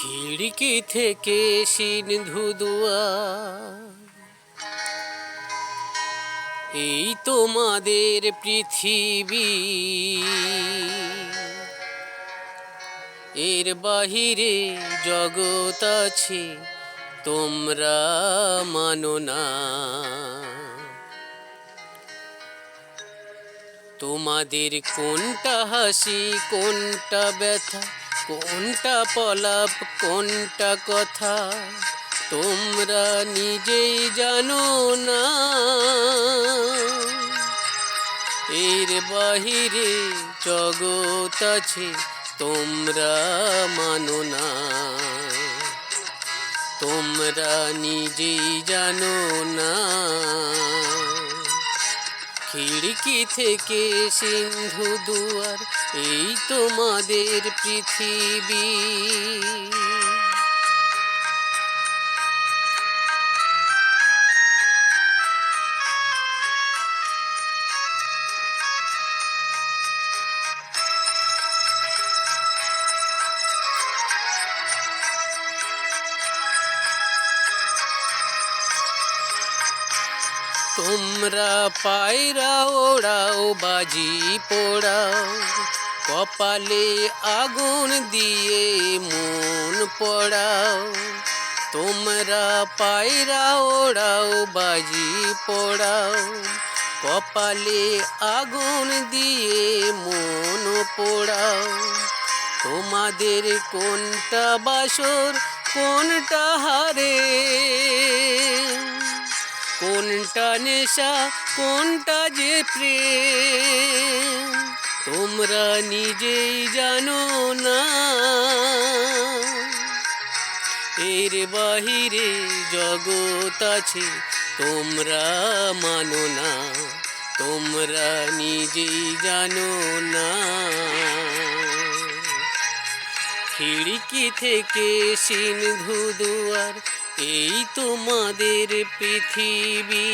খিড়কি থেকে সিন্ধু দুয়ার, এই তোমাদের পৃথিবী। এর বাহিরে জগৎ আছে, তোমরা মানো না। তোমাদের কোনটা হাসি, কোনটা ব্যথা, কোনটা পলাপ, কোনটা কথা, তোমরা নিজেই জানো না। এর বাহিরে জগৎ আছে, তোমরা মানো না। তোমরা নিজেই জানো না। খিড়কি থেকে সিন্ধু দুয়ার, এই তোমাদের পৃথিবী। তোমরা পায়রা ওড়াও, বাজি পোড়াও, কপালে আগুন দিয়ে মন পড়াও। তোমরা পায়রা ওড়াও, বাজি পোড়াও, কপালে আগুন দিয়ে মন পোড়াও। তোমাদের কোনটা বাসর, কোনটা হারে, কোনটা নেশা, কোনটা যে প্রেম, তোমরা নিজেই জানো না। এর বাহিরে জগৎ আছে, তোমরা মানো না। তোমরা নিজেই জানো না। খিড়কি থেকে সিন্ধু দুয়ার, এই তোমাদের পৃথিবী।